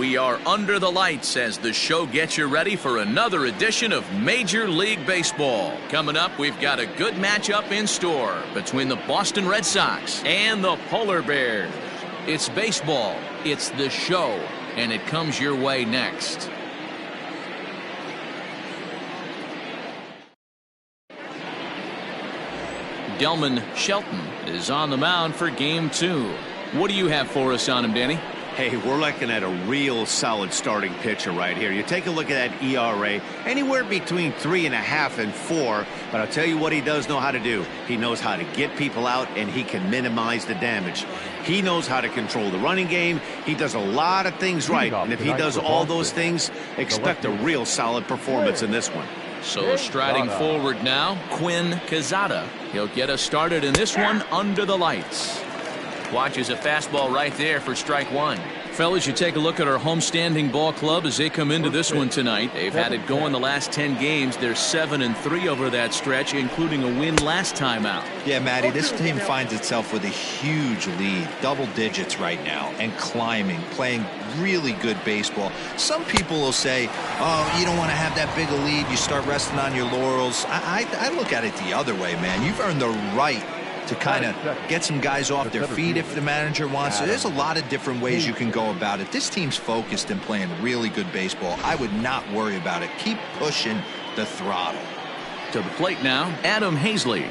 We are under the lights as the show gets you ready for another edition of Major League Baseball. Coming up, we've got a good matchup in store between the Boston Red Sox and the Polar Bears. It's baseball, it's the show, and it comes your way next. Delman Shelton is on the mound for game 2. What do you have for us on him, Danny? Hey, we're looking at a real solid starting pitcher right here. You take a look at that ERA, anywhere between 3.5 and 4. But I'll tell you what he does know how to do. He knows how to get people out, and he can minimize the damage. He knows how to control the running game. He does a lot of things right. And if he does all those things, expect a real solid performance in this one. So striding forward now, Quinn Quezada. He'll get us started in this one under the lights. Watches a fastball right there for strike one. Fellas, you take a look at our homestanding ball club as they come into this one tonight. They've had it going the last 10 games. They're 7-3 over that stretch, including a win last time out. Yeah, Matty, this team finds itself with a huge lead, double digits right now, and climbing, playing really good baseball. Some people will say, oh, you don't want to have that big a lead. You start resting on your laurels. I look at it the other way, man. You've earned the right to kind of get some guys off their feet if the manager wants to. There's a lot of different ways you can go about it. This team's focused and playing really good baseball. I would not worry about it. Keep pushing the throttle. To the plate now, Adam Hazley.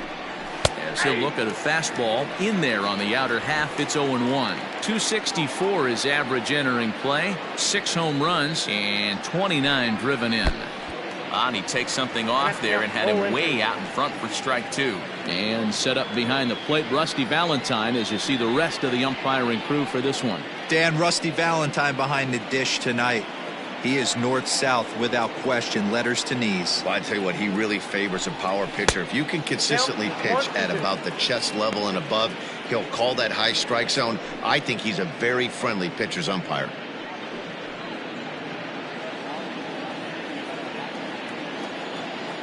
As he'll look at a fastball in there on the outer half, it's 0-1. 264 is average entering play, 6 home runs, and 29 driven in. And he takes something off there and had him way out in front for strike 2. And set up behind the plate, Rusty Valentine, as you see the rest of the umpiring crew for this one. Dan, Rusty Valentine behind the dish tonight. He is north-south without question, letters to knees. Well, I tell you what, he really favors a power pitcher. If you can consistently pitch at about the chest level and above, he'll call that high strike zone. I think he's a very friendly pitcher's umpire.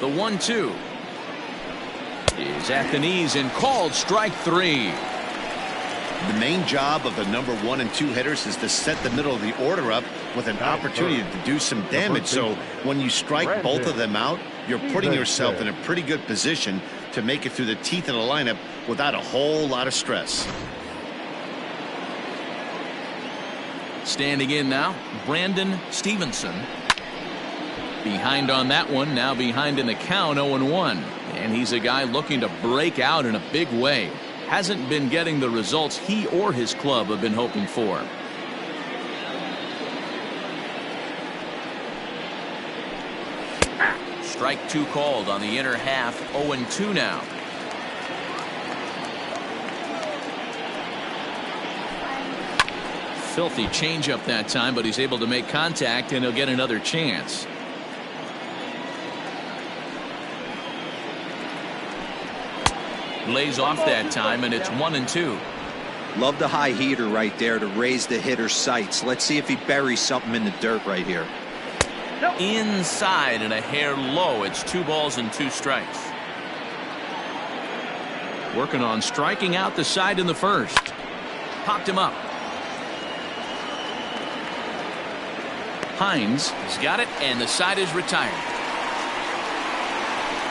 The 1-2 is at the knees and called strike 3. The main job of the number 1 and 2 hitters is to set the middle of the order up with an opportunity to do some damage. So when you strike both of them out, you're putting yourself in a pretty good position to make it through the teeth of the lineup without a whole lot of stress. Standing in now, Brandon Stevenson. Behind on that one, now behind in the count, 0-1. And he's a guy looking to break out in a big way. Hasn't been getting the results he or his club have been hoping for. Strike 2 called on the inner half, 0-2 now. Filthy changeup that time, but he's able to make contact and he'll get another chance. Lays off that time, and it's 1-2. Love the high heater right there to raise the hitter's sights. Let's see if he buries something in the dirt right here. Inside and a hair low. It's 2 balls and 2 strikes. Working on striking out the side in the first. Popped him up. Hines has got it, and the side is retired.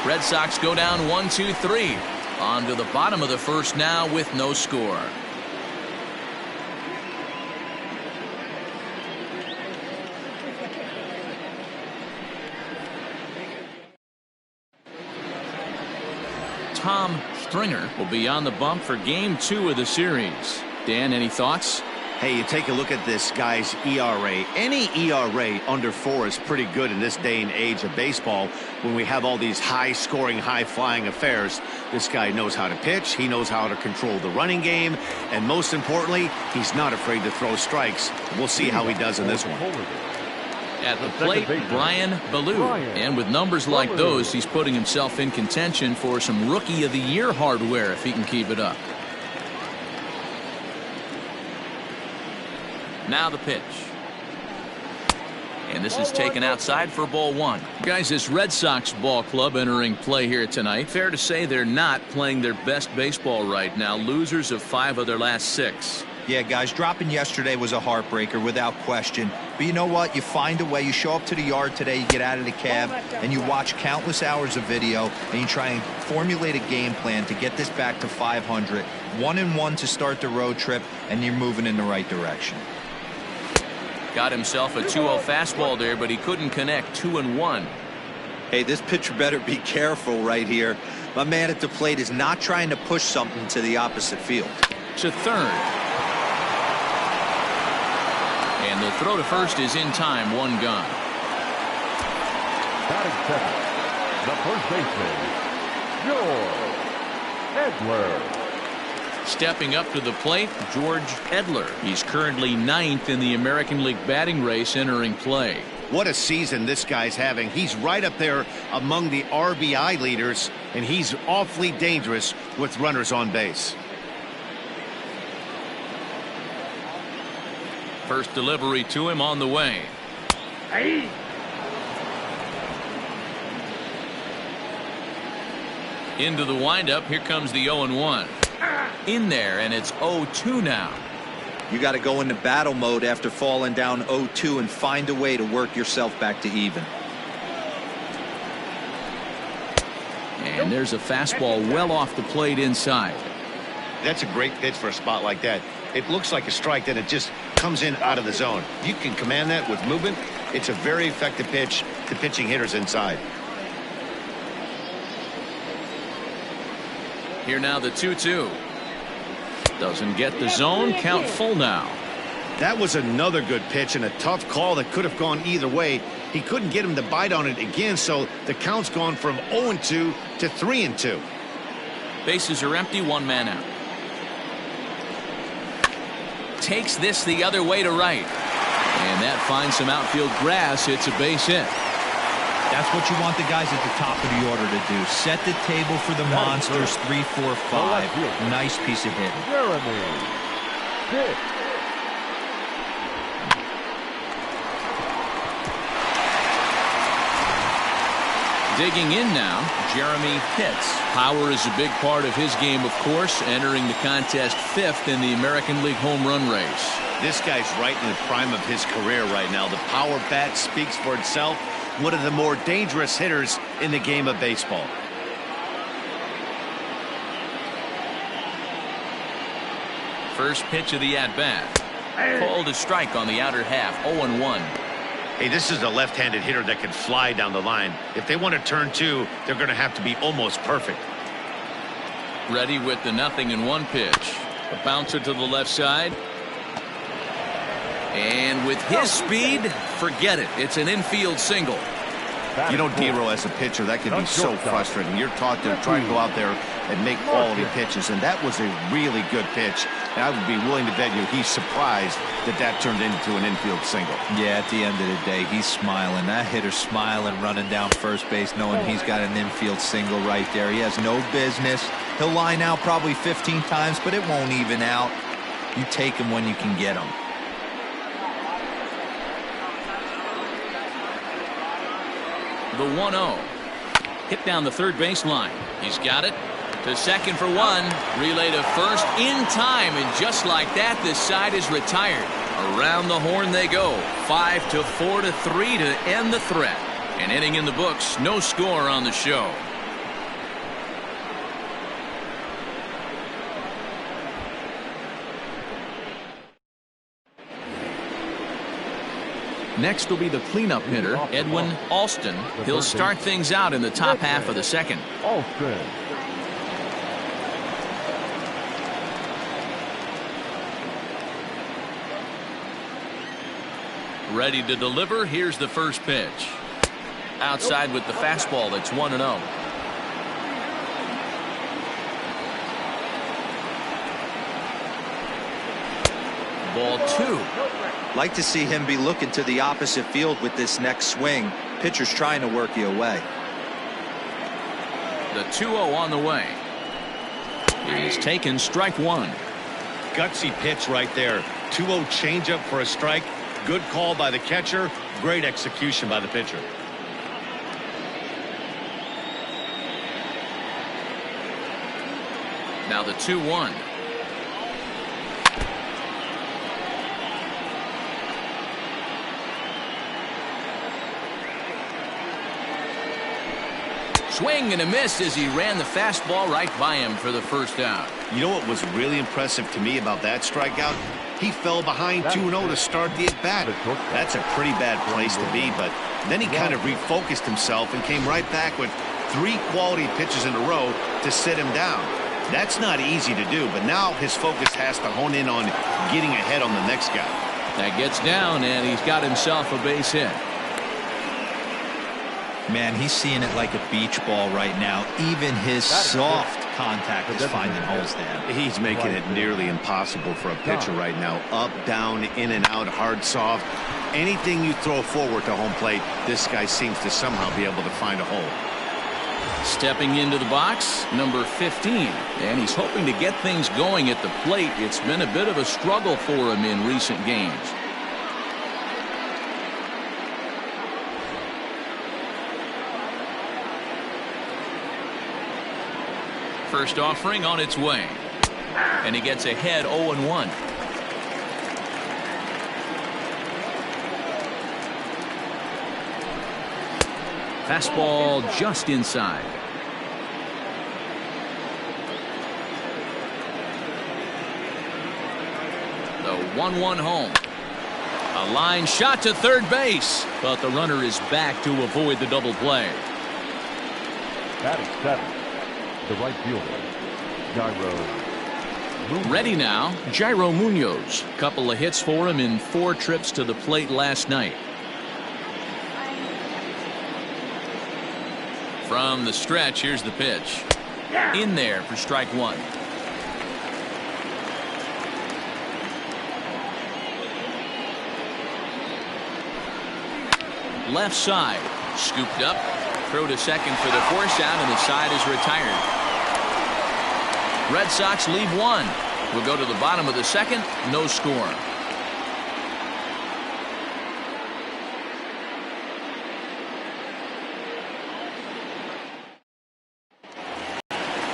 Red Sox go down 1-2-3. On to the bottom of the first now with no score. Tom Stringer will be on the bump for game 2 of the series. Dan, any thoughts? Hey, you take a look at this guy's ERA. Any ERA under 4 is pretty good in this day and age of baseball when we have all these high-scoring, high-flying affairs. This guy knows how to pitch. He knows how to control the running game. And most importantly, he's not afraid to throw strikes. We'll see how he does in this one. At the plate, Brian Ballou. And with numbers like those, he's putting himself in contention for some Rookie of the Year hardware if he can keep it up. Now the pitch. And this is taken outside for ball 1. Guys, this Red Sox ball club entering play here tonight. Fair to say they're not playing their best baseball right now. Losers of 5 of their last 6. Yeah, guys, dropping yesterday was a heartbreaker without question. But you know what? You find a way. You show up to the yard today, you get out of the cab, and you watch countless hours of video, and you try and formulate a game plan to get this back to 500. 1-1 to start the road trip, and you're moving in the right direction. Got himself a 2-0 fastball there, but he couldn't connect. 2-1. Hey, this pitcher better be careful right here. My man at the plate is not trying to push something to the opposite field. To third. And the throw to first is in time. 1 gone. Batting second, the first baseman, George Edler. Stepping up to the plate, George Edler. He's currently 9th in the American League batting race entering play. What a season this guy's having. He's right up there among the RBI leaders, and he's awfully dangerous with runners on base. First delivery to him on the way. Into the windup. Here comes the 0-1. In there, and it's 0-2 now. You got to go into battle mode after falling down 0-2 and find a way to work yourself back to even. And there's a fastball well off the plate inside. That's a great pitch for a spot like that. It looks like a strike, that it just comes in out of the zone. You can command that with movement. It's a very effective pitch to pitching hitters inside. Here now the 2-2. Doesn't get the zone. Count full now. That was another good pitch and a tough call that could have gone either way. He couldn't get him to bite on it again, so the count's gone from 0-2 to 3-2. Bases are empty. 1 man out. Takes this the other way to right. And that finds some outfield grass. It's a base hit. That's what you want the guys at the top of the order to do. Set the table for the monsters. 3, 4, 5. Nice piece of hitting. Jeremy Pitts. Digging in now, Jeremy Pitts. Power is a big part of his game, of course, entering the contest 5th in the American League home run race. This guy's right in the prime of his career right now. The power bat speaks for itself. One of the more dangerous hitters in the game of baseball. First pitch of the at-bat. Called a strike on the outer half. 0-1. Hey, this is a left-handed hitter that can fly down the line. If they want to turn 2, they're going to have to be almost perfect. Ready with the 0-1 pitch. A bouncer to the left side. And with his speed, forget it. It's an infield single. You know, Dero, as a pitcher, that can be so frustrating. You're taught to try and go out there and make quality pitches, and that was a really good pitch. And I would be willing to bet you he's surprised that that turned into an infield single. Yeah, at the end of the day, he's smiling. That hitter's smiling, running down first base, knowing he's got an infield single right there. He has no business. He'll line out probably 15 times, but it won't even out. You take him when you can get him. The 1-0. Hit down the third baseline. He's got it. To second for 1. Relay to first in time. And just like that, this side is retired. Around the horn they go. 5-4 to 3 to end the threat. An inning in the books. No score on the show. Next will be the cleanup hitter, Edwin Alston. He'll start things out in the top half of the second. Alston. Ready to deliver. Here's the first pitch. Outside with the fastball. That's 1-0. Ball 2. Like to see him be looking to the opposite field with this next swing. Pitcher's trying to work you away. The 2-0 on the way. He's taken strike 1. Gutsy pitch right there. 2-0 changeup for a strike. Good call by the catcher. Great execution by the pitcher. Now the 2-1. Swing and a miss as he ran the fastball right by him for the first out. You know what was really impressive to me about that strikeout? He fell behind 2-0 to start the at-bat. That's a pretty bad place to be, but then he kind of refocused himself and came right back with 3 quality pitches in a row to sit him down. That's not easy to do, but now his focus has to hone in on getting ahead on the next guy. That gets down, and he's got himself a base hit. Man, he's seeing it like a beach ball right now. Even his soft contact is finding holes there. He's making it nearly impossible for a pitcher right now. Up, down, in and out, hard, soft. Anything you throw forward to home plate, this guy seems to somehow be able to find a hole. Stepping into the box, number 15, and he's hoping to get things going at the plate. It's been a bit of a struggle for him in recent games. First offering on its way, and he gets ahead 0-1. Fastball just inside. The 1-1 home. A line shot to third base, but the runner is back to avoid the double play. Batting 7, the right fielder, Gyro. Ready now, Gyro Munoz. Couple of hits for him in 4 trips to the plate last night. From the stretch, here's the pitch. In there for strike 1. Left side, scooped up, throw to second for the force out, and the side is retired. Red Sox leave 1. We'll go to the bottom of the second, no score.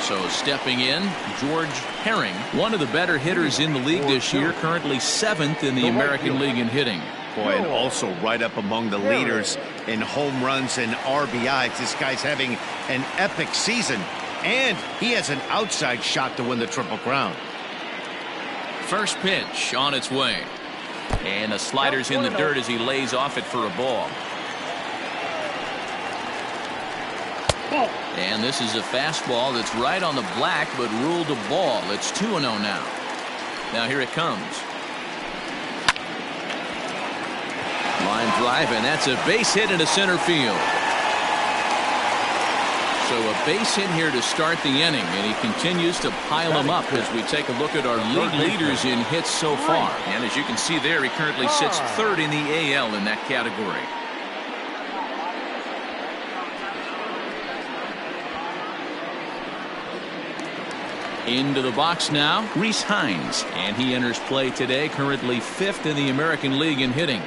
So stepping in, George Herring, one of the better hitters in the league this year, currently 7th in the American League in hitting. Boy, and also right up among the leaders in home runs and RBIs. This guy's having an epic season, and he has an outside shot to win the Triple Crown. First pitch on its way, and the slider's in the dirt as he lays off it for a ball. And this is a fastball that's right on the black, but ruled a ball. It's 2-0 now. Now here it comes. Line drive, and that's a base hit into center field. So a base hit here to start the inning, and he continues to pile them up as we take a look at our league leaders in hits so far. And as you can see there, he currently sits 3rd in the AL in that category. Into the box now, Rhys Hines, and he enters play today, currently 5th in the American League in hitting.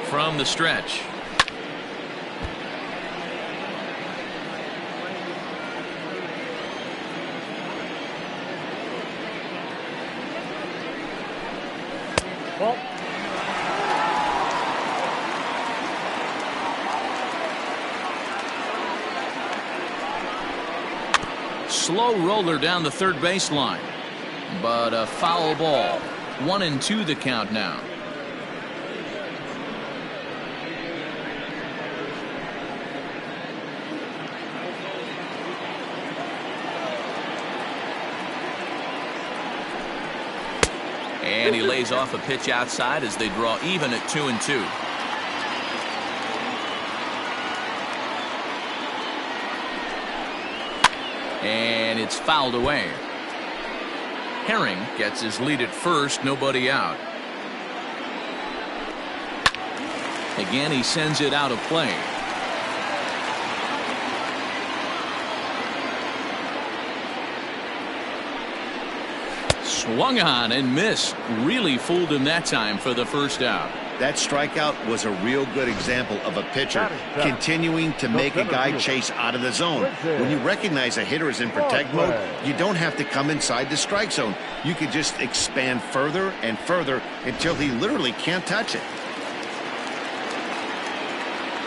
From the stretch. Slow roller down the third baseline, but a foul ball. 1-2 the count now. And he lays off a pitch outside as they draw even at 2-2. And it's fouled away. Herring gets his lead at first, nobody out. Again, he sends it out of play. Swung on and missed. Really fooled him that time for the first out. That strikeout was a real good example of a pitcher continuing to make a guy chase out of the zone. When you recognize a hitter is in protect mode, you don't have to come inside the strike zone. You could just expand further and further until he literally can't touch it.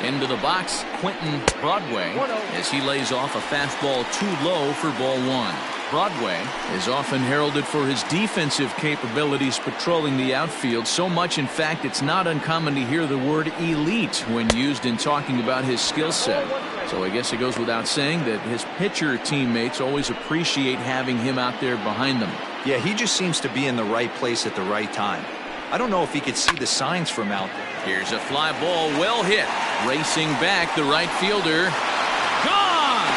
Into the box, Quentin Broadway, as he lays off a fastball too low for ball one. Broadway is often heralded for his defensive capabilities patrolling the outfield, so much in fact it's not uncommon to hear the word elite when used in talking about his skill set. So I guess it goes without saying that his pitcher teammates always appreciate having him out there behind them. Yeah, he just seems to be in the right place at the right time. I don't know if he could see the signs from out there. Here's a fly ball, well hit. Racing back, the right fielder. Gone!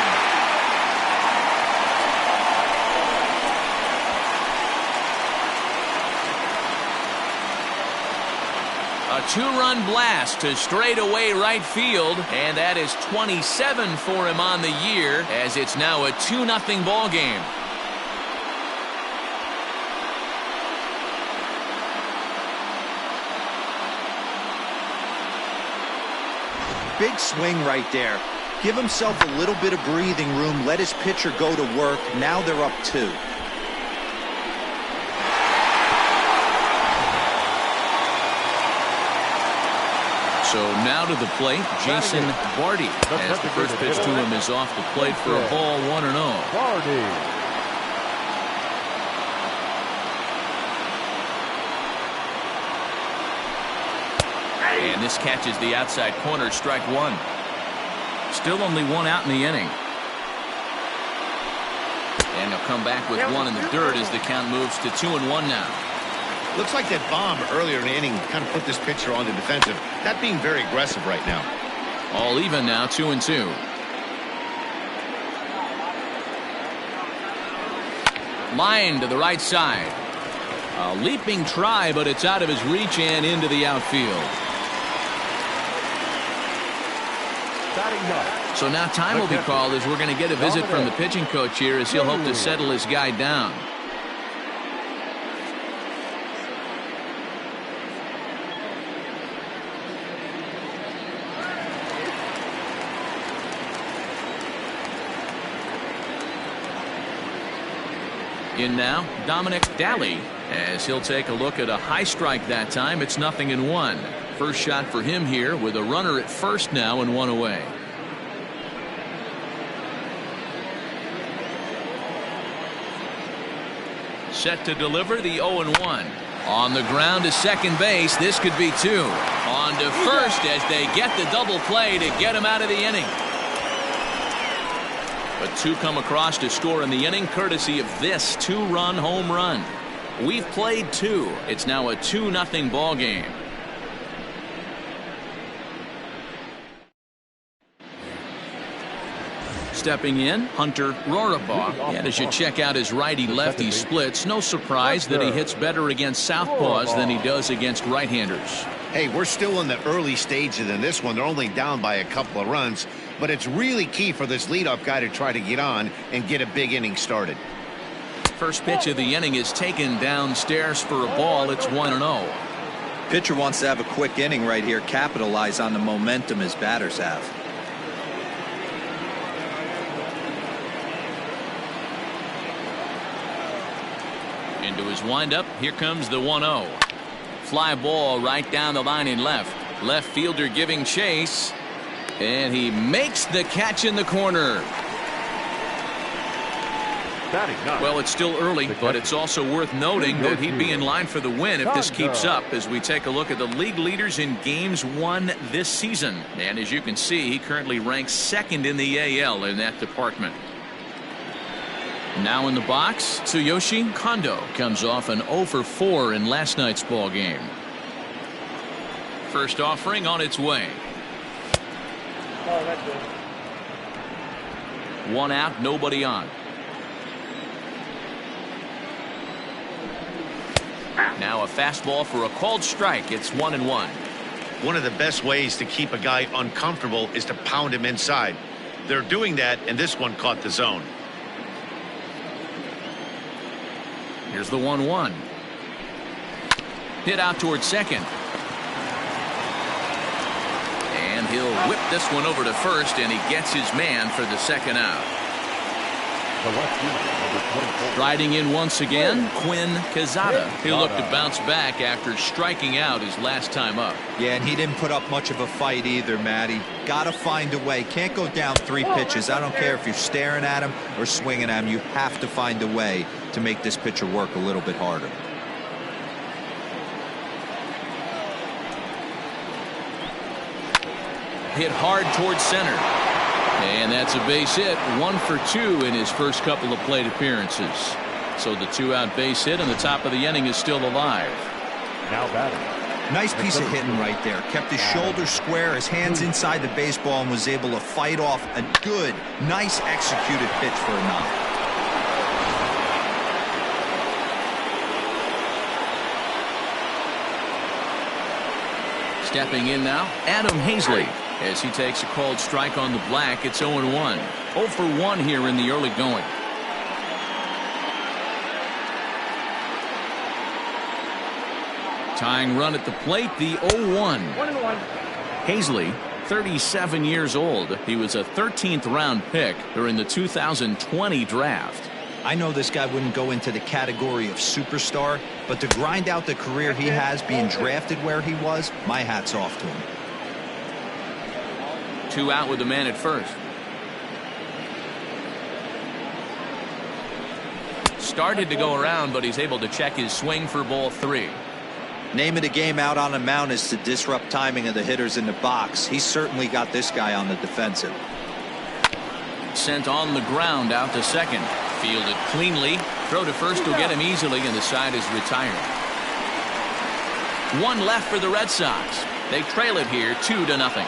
A two-run blast to straightaway right field, and that is 27 for him on the year, as it's now a 2-0 ball game. Big swing right there. Give himself a little bit of breathing room. Let his pitcher go to work. Now they're up 2. So now to the plate, Jason Barty, as the first pitch to him is off the plate for a ball, 1-0. Barty. And this catches the outside corner, strike one. Still only one out in the inning. And they'll come back with one in the dirt as the count moves to 2-1 now. Looks like that bomb earlier in the inning kind of put this pitcher on the defensive. Not being very aggressive right now. All even now, 2-2. Line to the right side. A leaping try, but it's out of his reach and into the outfield. So now time will be called as we're going to get a visit from the pitching coach here as he'll hope to settle his guy down. In now, Dominic Daly, as he'll take a look at a high strike that time. It's 0-1. First shot for him here with a runner at first now and one away. Set to deliver the 0-1. On the ground to second base. This could be 2. On to first as they get the double play to get him out of the inning. But 2 come across to score in the inning courtesy of this 2-run home run. We've played 2. It's now a 2-0 ball game. Stepping in, Hunter Rohrabaugh. And as you check out his righty-lefty splits, no surprise that he hits better against southpaws than he does against right-handers. Hey, we're still in the early stages in this one. They're only down by a couple of runs, but it's really key for this leadoff guy to try to get on and get a big inning started. First pitch of the inning is taken downstairs for a ball. It's 1-0. Pitcher wants to have a quick inning right here, capitalize on the momentum his batters have. Into his windup, here comes the 1-0. Fly ball right down the line in left. Left fielder giving chase. And he makes the catch in the corner. Well, it's still early, but it's also worth noting that he'd be in line for the win if this keeps up as we take a look at the league leaders in games won this season. And as you can see, he currently ranks second in the AL in that department. Now in the box, Tsuyoshi Kondo comes off an 0-for-4 in last night's ball game. First offering on its way. One out, nobody on. Now a fastball for a called strike. It's 1-1. One of the best ways to keep a guy uncomfortable is to pound him inside. They're doing that, and this one caught the zone. Here's the 1-1. Hit out towards second. He'll whip this one over to first, and he gets his man for the second out. The left fielder, number 24. Riding in once again, Quinn Quezada. He'll look to bounce back after striking out his last time up. Yeah, and he didn't put up much of a fight either, Matty. Got to find a way. Can't go down 3 pitches. I don't care if you're staring at him or swinging at him. You have to find a way to make this pitcher work a little bit harder. Hit hard towards center. And that's a base hit. 1 for 2 in his first couple of plate appearances. So the 2-out base hit and the top of the inning is still alive. Now batting. Nice piece of hitting right there. Kept his shoulders square, his hands inside the baseball, and was able to fight off a good, nice executed pitch for a knock. Stepping in now, Adam Hazley. As he takes a called strike on the black, it's 0-1. 0 for 1 here in the early going. Tying run at the plate, the 0-1. Hazley, 37 years old. He was a 13th round pick during the 2020 draft. I know this guy wouldn't go into the category of superstar, but to grind out the career he has being drafted where he was, my hat's off to him. 2 out with the man at first. Started to go around, but he's able to check his swing for ball 3. Name of the game out on the mound is to disrupt timing of the hitters in the box. He's certainly got this guy on the defensive. Sent on the ground out to second. Fielded cleanly. Throw to first will get him easily, and the side is retired. 1 left for the Red Sox. They trail it here 2-0.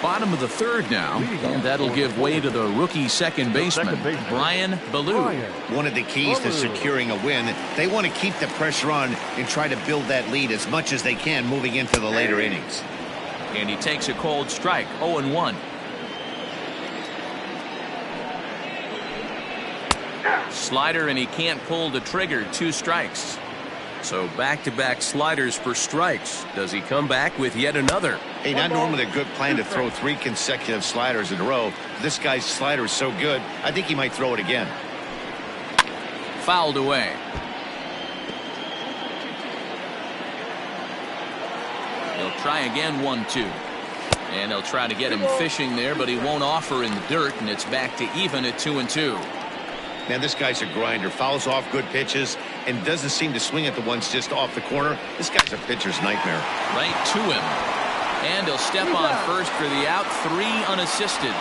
Bottom of the 3rd now, and that'll give way to the rookie second baseman, Brian Ballou. One of the keys to securing a win, they want to keep the pressure on and try to build that lead as much as they can moving into the later innings. And he takes a cold strike, 0-1. Slider, and he can't pull the trigger, 2 strikes. So back-to-back sliders for strikes. Does he come back with yet another? Hey, not normally a good plan to throw 3 consecutive sliders in a row. This guy's slider is so good, I think he might throw it again. Fouled away. He'll try again, 1-2. And they'll try to get him fishing there, but he won't offer in the dirt, and it's back to even at 2-2. Man, this guy's a grinder. Fouls off good pitches and doesn't seem to swing at the ones just off the corner. This guy's a pitcher's nightmare. Right to him. And he'll step on first for the out. 3 unassisted.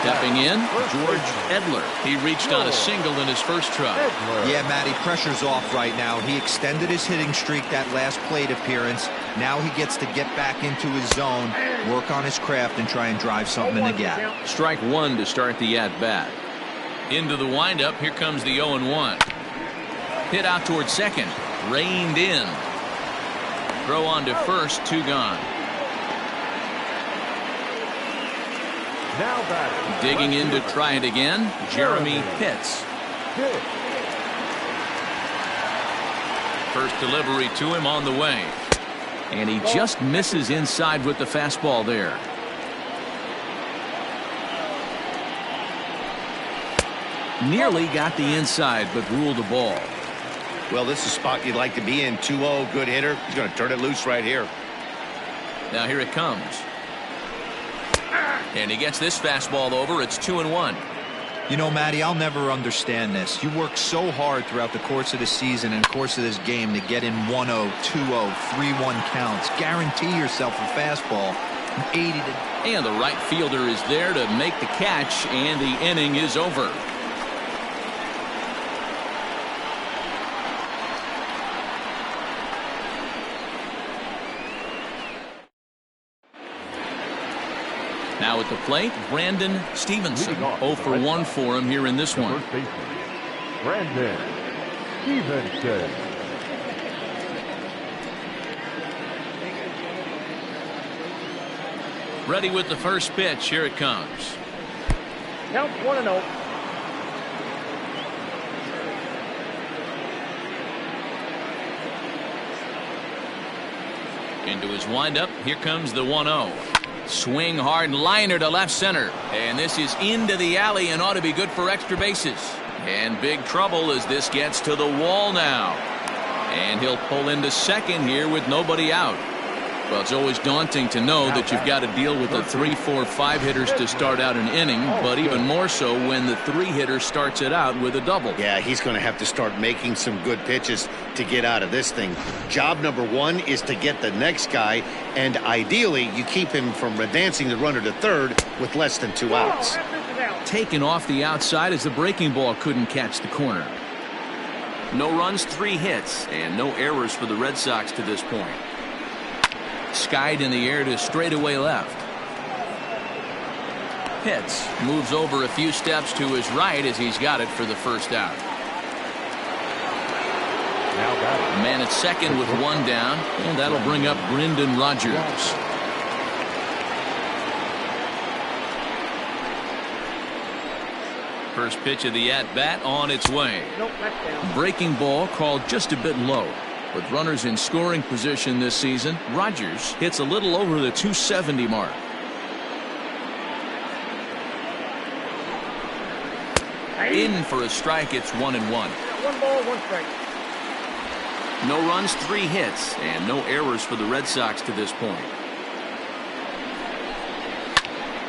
Stepping in, George Edler. He reached on a single in his first try. Yeah, Matty, pressure's off right now. He extended his hitting streak that last plate appearance. Now he gets to get back into his zone, work on his craft, and try and drive something in the gap. Strike 1 to start the at-bat. Into the windup, here comes the 0-1. Hit out towards second, reined in. Throw on to first, 2 gone. Now batting. Digging in to try it again, Jeremy Pitts. First delivery to him on the way. And he just misses inside with the fastball there. Nearly got the inside, but ruled the ball. Well, this is a spot you'd like to be in. 2-0, good hitter. He's going to turn it loose right here. Now here it comes. And he gets this fastball over. It's 2-1. You know, Matty, I'll never understand this. You work so hard throughout the course of the season and course of this game to get in 1-0, 2-0, 3-1 counts. Guarantee yourself a fastball. 80 to... And the right fielder is there to make the catch, and the inning is over. Now at the plate, Brandon Stevenson. 0 for 1 for him here in this one. First baseman, Brandon Stevenson. Ready with the first pitch. Here it comes. Count 1-0. Into his windup. Here comes the 1-0. Swing hard liner to left center. And this is into the alley and ought to be good for extra bases. And big trouble as this gets to the wall now. And he'll pull into second here with nobody out. Well, it's always daunting to know that you've got to deal with the 3, 4, 5 hitters to start out an inning, but even more so when the 3 hitter starts it out with a double. Yeah, he's going to have to start making some good pitches to get out of this thing. Job number 1 is to get the next guy, and ideally you keep him from advancing the runner to third with less than 2 outs. Taken off the outside as the breaking ball couldn't catch the corner. No runs, 3 hits, and no errors for the Red Sox to this point. Skied in the air to straightaway left. Hits. Moves over a few steps to his right as he's got it for the first out. Man at second with 1 down, and that'll bring up Brendan Rodgers. First pitch of the at-bat on its way. Breaking ball called just a bit low. With runners in scoring position this season, Rodgers hits a little over the 270 mark. In for a strike. It's 1-1. 1 ball, 1 strike. No runs, 3 hits, and no errors for the Red Sox to this point.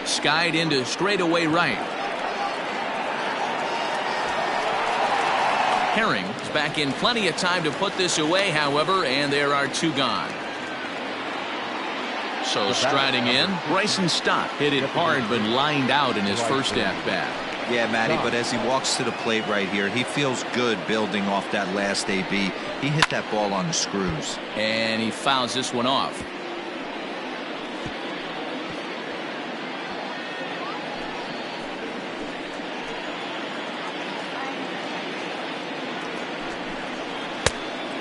Skied into straightaway right. Herring is back in plenty of time to put this away, however, and there are 2 gone. So striding in, Bryson Stott hit it hard but lined out in his first at-bat. Yeah, Matty, but as he walks to the plate right here, he feels good building off that last AB. He hit that ball on the screws. And he fouls this one off.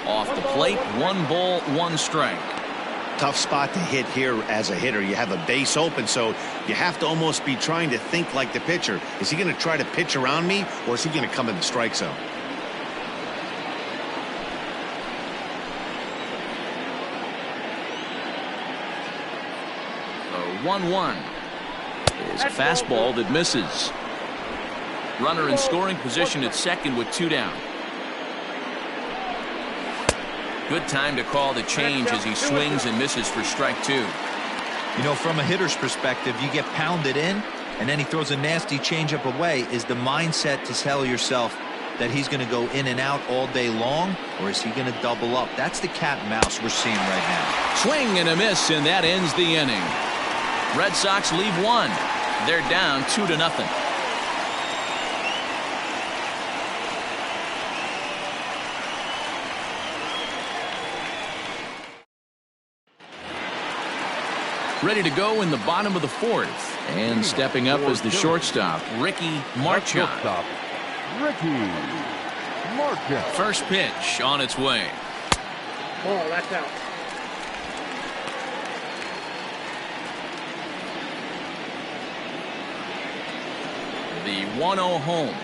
Off the plate, 1 ball, 1 strike. Tough spot to hit here as a hitter. You have a base open, so you have to almost be trying to think like the pitcher. Is he going to try to pitch around me, or is he going to come in the strike zone? The 1-1 is a fastball that misses. Runner in scoring position at second with 2 down. Good time to call the change as he swings and misses for strike 2. You know, from a hitter's perspective, you get pounded in, and then he throws a nasty changeup away. Is the mindset to tell yourself that he's going to go in and out all day long, or is he going to double up? That's the cat and mouse we're seeing right now. Swing and a miss, and that ends the inning. Red Sox leave 1. They're down 2-0. Ready to go in the bottom of the 4th. And stepping up as the shortstop, Ricky Marchand. First pitch on its way. Ball, that's out. The 1-0 home.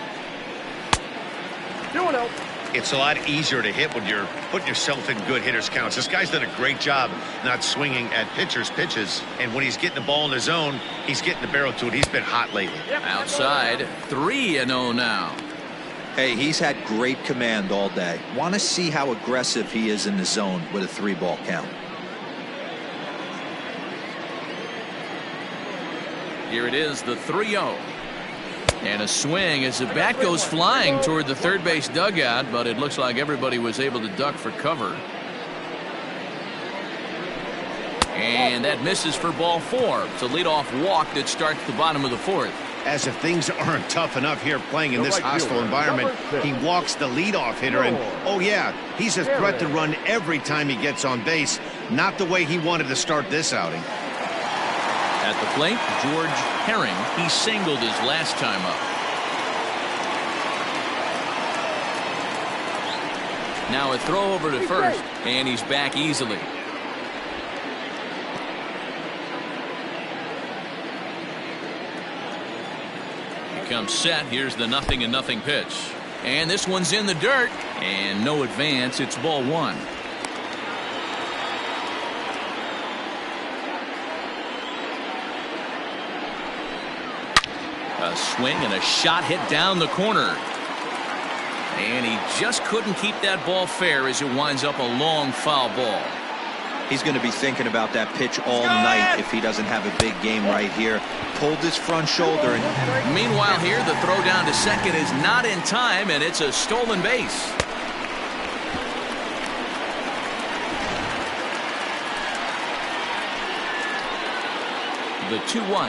2-0. It's a lot easier to hit when you're putting yourself in good hitters counts. This guy's done a great job not swinging at pitchers' pitches. And when he's getting the ball in the zone, he's getting the barrel to it. He's been hot lately. Outside, 3-0 now. Hey, he's had great command all day. Want to see how aggressive he is in the zone with a 3-ball count. Here it is, the 3-0. And a swing as the bat goes flying toward the third base dugout, but it looks like everybody was able to duck for cover. And that misses for ball 4. It's a leadoff walk that starts the bottom of the 4th. As if things aren't tough enough here playing in this hostile environment, he walks the leadoff hitter, and oh yeah, he's a threat to run every time he gets on base. Not the way he wanted to start this outing. At the plate, George Herring. He singled his last time up. Now a throw over to first, and he's back easily. comes set. Here's the 0-0 pitch. And this one's in the dirt. And no advance. It's ball one. A swing and a shot hit down the corner. And he just couldn't keep that ball fair as it winds up a long foul ball. He's going to be thinking about that pitch all night if he doesn't have a big game right here. Pulled his front shoulder. And meanwhile here, the throw down to second is not in time, and it's a stolen base. The 2-1.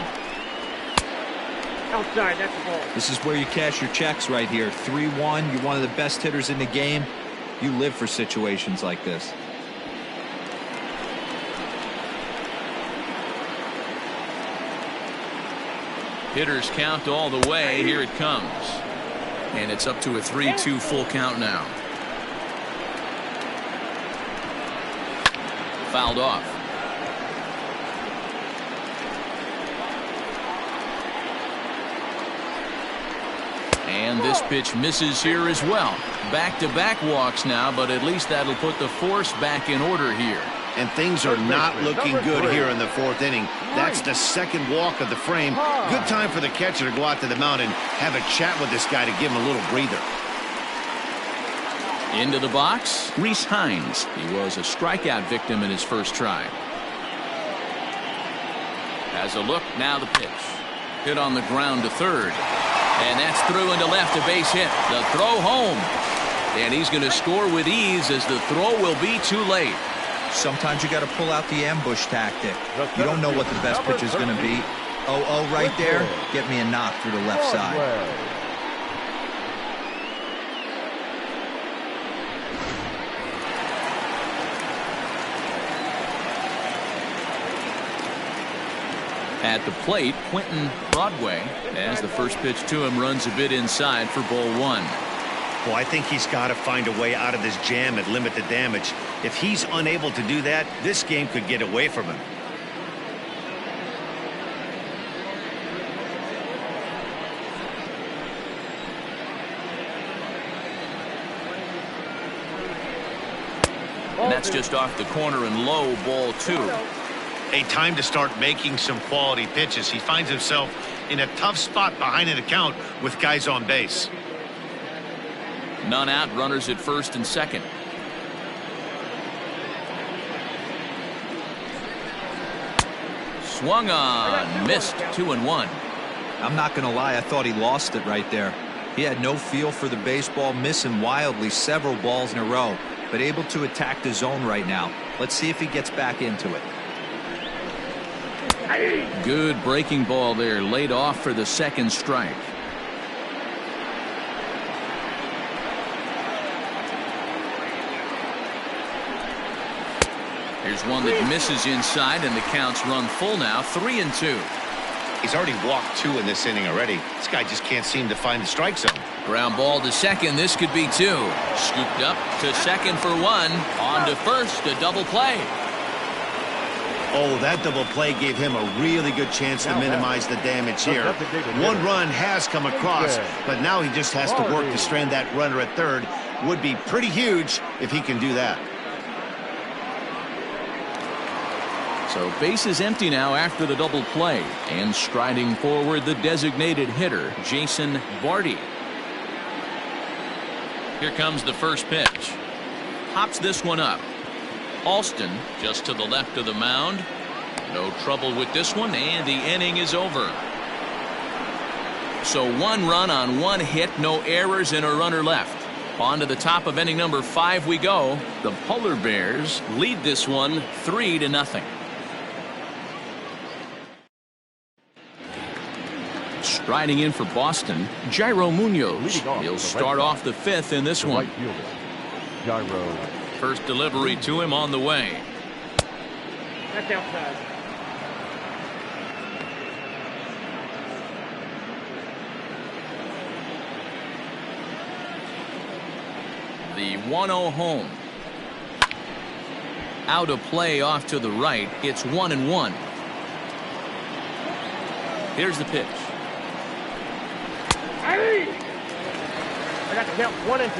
Outside, that's the ball. This is where you cash your checks right here. 3-1. You're one of the best hitters in the game. You live for situations like this. Hitters count all the way. Here it comes. And it's up to a 3-2 full count now. Fouled off. And this pitch misses here as well. Back-to-back walks now, but at least that'll put the force back in order here. And things are not looking good here in the fourth inning. That's the second walk of the frame. Good time for the catcher to go out to the mound and have a chat with this guy to give him a little breather. Into the box, Rhys Hines. He was a strikeout victim in his first try. Has a look, now the pitch. Hit on the ground to third. And that's through into left, a base hit. The throw home. And he's going to score with ease as the throw will be too late. Sometimes you got to pull out the ambush tactic. You don't know what the best pitch is going to be. 0-0 right there. Get me a knock through the left side. At the plate, Quentin Broadway, as the first pitch to him runs a bit inside for ball one. Well, I think he's got to find a way out of this jam and limit the damage. If he's unable to do that, this game could get away from him. And that's just off the corner and low, ball two. A time to start making some quality pitches. He finds himself in a tough spot behind an account with guys on base. None out, runners at first and second. Swung on, missed, 2-1. I'm not going to lie, I thought he lost it right there. He had no feel for the baseball, missing wildly several balls in a row, but able to attack the zone right now. Let's see if he gets back into it. Good breaking ball there, laid off for the second strike. Here's one that misses inside, and the count's run full now, 3-2. He's already walked two in this inning already. This guy just can't seem to find the strike zone. Ground ball to second. This could be two. Scooped up to second for one. On to first, a double play. Oh, that double play gave him a really good chance to minimize the damage here. One run has come across, but now he just has to work to strand that runner at third. Would be pretty huge if he can do that. So base is empty now after the double play, and striding forward the designated hitter, Jason Barty. Here comes the first pitch. Hops this one up. Alston just to the left of the mound. No trouble with this one, and the inning is over. So one run on one hit, no errors, and a runner left. On to the top of inning number 5 we go. The Polar Bears lead this one 3-0. Striding in for Boston, Jairo Munoz. He'll start off the 5th in this one. Jairo. First delivery to him on the way. That's outside. The 1-0 home. Out of play off to the right. It's 1-1. Here's the pitch. Hey! I got the count 1 and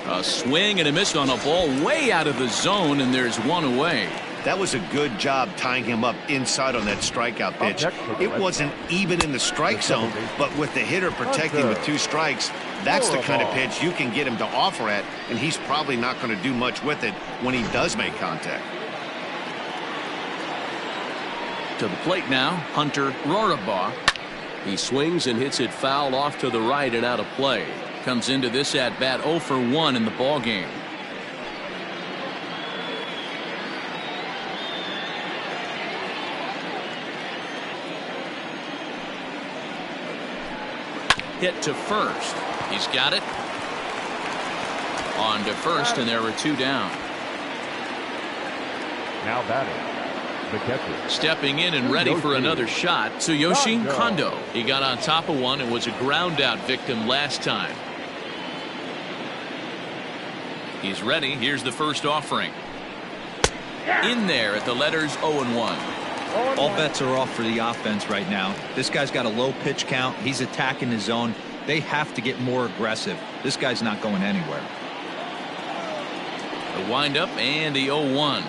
2. A swing and a miss on a ball way out of the zone, and there's one away. That was a good job tying him up inside on that strikeout pitch. It wasn't even in the strike zone, but with the hitter protecting with 2 strikes, that's the kind of pitch you can get him to offer at, and he's probably not going to do much with it when he does make contact. To the plate now, Hunter Rorabaugh. He swings and hits it foul off to the right and out of play. Comes into this at bat 0 for 1 in the ball game. Hit to first. He's got it. On to first, and there were 2 down. Now batting, the catcher. Stepping in and ready for another shot, Tsuyoshi Kondo. He got on top of one and was a ground out victim last time. He's ready. Here's the first offering. In there at the letters 0 and 1. All bets are off for the offense right now. This guy's got a low pitch count. He's attacking his zone. They have to get more aggressive. This guy's not going anywhere. The windup and the 0-1.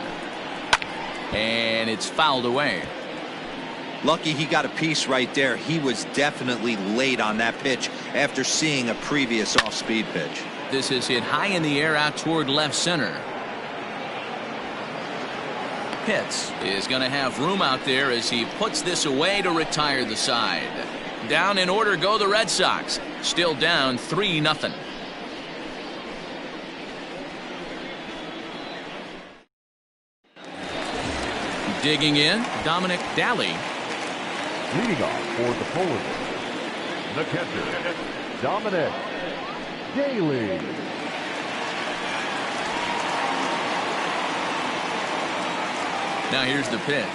And it's fouled away. Lucky he got a piece right there. He was definitely late on that pitch after seeing a previous off-speed pitch. This is hit high in the air out toward left center. Pitts is going to have room out there as he puts this away to retire the side. Down in order go the Red Sox. Still down 3-0. Digging in, Dominic Daly. Leading off for the Poland, the catcher, Dominic Daly. Now here's the pitch.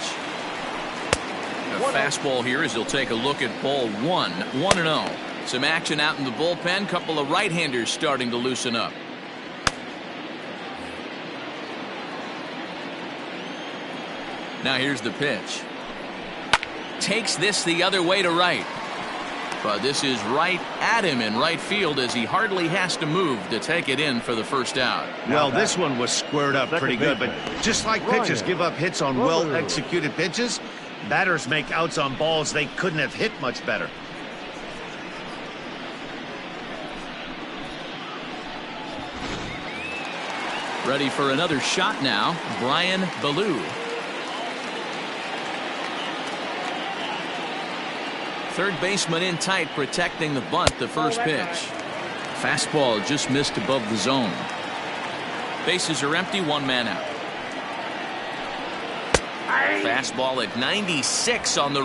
A fastball here as he'll take a look at ball 1. 1-0. Some action out in the bullpen. Couple of right-handers starting to loosen up. Now here's the pitch. Takes this the other way to right. But this is right at him in right field as he hardly has to move to take it in for the first out. Well, this one was squared up pretty good, but just like pitchers give up hits on well-executed pitches, batters make outs on balls they couldn't have hit much better. Ready for another shot now, Brian Ballou. Third baseman in tight, protecting the bunt, the first pitch. Fastball just missed above the zone. Bases are empty, 1 man out. Fastball at 96 on the